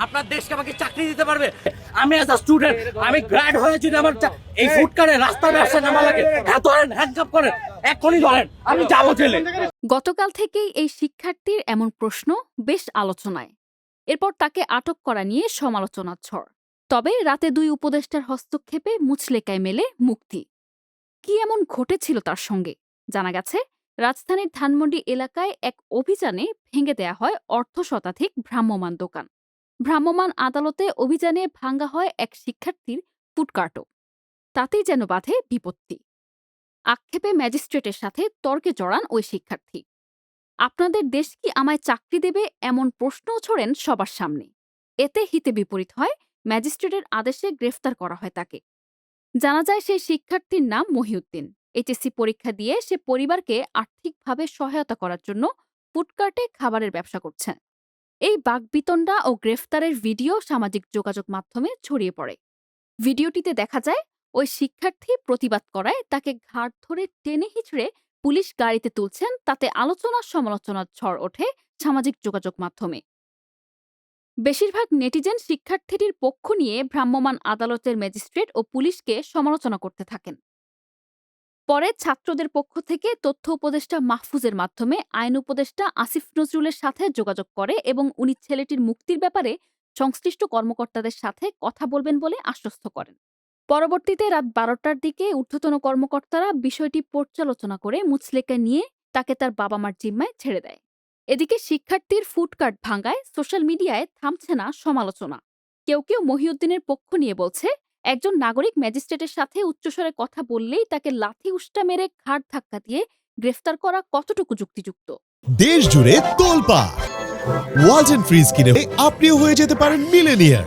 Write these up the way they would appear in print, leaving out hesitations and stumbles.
আপনার দেশকে আমাকে চাকরি দিতে পারবে? আমি এজ আ স্টুডেন্ট, আমি গ্র্যাড হয়ে যদি আমার এই ফুড কার্টে রাস্তার ব্যবসা নামা লাগে, হ্যাঁ ধরেন, হ্যান্ডকাপ করেন, এক্ষুনি ধরেন, আমি যাবো জেলে। গতকাল থেকেই এই শিক্ষার্থীর এমন প্রশ্ন বেশ আলোচনায়। এরপর তাকে আটক করা নিয়ে সমালোচনার ঝড়। তবে রাতে 2 উপদেষ্টার হস্তক্ষেপে মুচলেকায় মেলে মুক্তি। কি এমন ঘটেছিল তার সঙ্গে? জানা গেছে, রাজধানীর ধানমন্ডি এলাকায় এক অভিযানে ভেঙে দেয়া হয় অর্ধশতাধিক ভ্রাম্যমাণ দোকান। ভ্রাম্যমাণ আদালতে অভিযানে ভাঙ্গা হয় এক শিক্ষার্থীর ফুডকার্টও। তাতেই যেন বাধে বিপত্তি। আক্ষেপে ম্যাজিস্ট্রেটের সাথে তর্কে জড়ান ওই শিক্ষার্থী। আপনাদের দেশ কি আমায় চাকরি দেবে, এমন প্রশ্নও ছোড়েন সবার সামনে। এতে হিতে বিপরীত হয়, ম্যাজিস্ট্রেটের আদেশে গ্রেফতার করা হয় তাকে। জানা যায় সেই শিক্ষার্থীর নাম মহিউদ্দিন। এইচএসসি পরীক্ষা দিয়ে সে পরিবারকে আর্থিকভাবে সহায়তা করার জন্য ফুডকার্টে খাবারের ব্যবসা করছে। এই বাকবিতণ্ডা ও গ্রেফতারের ভিডিও সামাজিক যোগাযোগ মাধ্যমে ছড়িয়ে পড়ে। ভিডিওটিতে দেখা যায় ওই শিক্ষার্থী প্রতিবাদ করায় তাকে ঘাড় ধরে টেনে হিচড়ে পুলিশ গাড়িতে তুলছেন। তাতে আলোচনা সমালোচনার ঝড় ওঠে সামাজিক যোগাযোগ মাধ্যমে। বেশিরভাগ নেটিজেন শিক্ষার্থীটির পক্ষ নিয়ে ভ্রাম্যমাণ আদালতের ম্যাজিস্ট্রেট ও পুলিশকে সমালোচনা করতে থাকেন। পরে ছাত্রদের পক্ষ থেকে তথ্য উপদেষ্টা মাহফুজের মাধ্যমে আইন উপদেষ্টা আসিফ নজরুলের সাথে যোগাযোগ করে এবং উনি ছেলেটির মুক্তির ব্যাপারে সংশ্লিষ্ট কর্মকর্তাদের সাথে কথা বলবেন বলে আশ্বস্ত করেন। পরবর্তীতে রাত 12টার দিকে ঊর্ধ্বতন কর্মকর্তারা বিষয়টি পর্যালোচনা করে মুচলেকা নিয়ে তাকে তার বাবা মার জিম্মায় ছেড়ে দেয়। এদিকে শিক্ষার্থীর ফুডকার্ট ভাঙ্গায় সোশ্যাল মিডিয়ায় থামছে না সমালোচনা। কেউ কেউ মহিউদ্দিনের পক্ষ নিয়ে বলছে, একজন নাগরিক ম্যাজিস্ট্রেটের সাথে উচ্চস্বরে কথা বললেই তাকে লাথি উষ্টা মেরে ঘাড় ধাক্কা দিয়ে গ্রেফতার করা কতটুকু যুক্তিযুক্ত। দেশ জুড়ে তোলপাড় ওয়ালটন ফ্রিজ কিনে আপনিও হয়ে যেতে পারেন মিলেনিয়ার।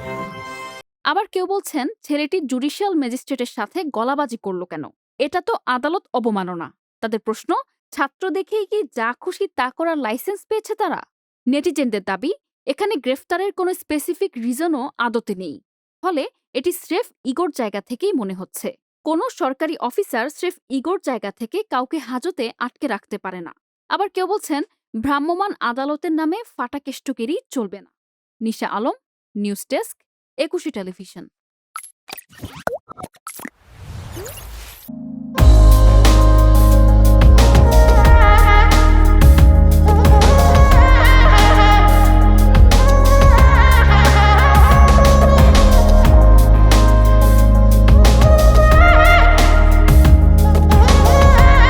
আবার কেউ বলছেন, ছেলেটি জুডিশিয়াল ম্যাজিস্ট্রেটের সাথে গলাবাজি করল কেন? এটা তো আদালত অবমাননা। তাদের প্রশ্ন, ছাত্র দেখেই কি যা খুশি তা করার লাইসেন্স পেয়েছে তারা? নেটিজেনদের দাবি, এখানে গ্রেফতারের কোনো স্পেসিফিক রিজনও আদতে নেই। ফলে এটি স্রেফ ইগোর জায়গা থেকেই মনে হচ্ছে। কোনো সরকারি অফিসার স্রেফ ইগোর জায়গা থেকে কাউকে হাজতে আটকে রাখতে পারে না। আবার কেউ বলছেন, ভ্রাম্যমাণ আদালতের নামে ফাটাকেষ্টগিরি চলবে না। নিশা আলম, নিউজ ডেস্ক, 21 টেলিভিশন।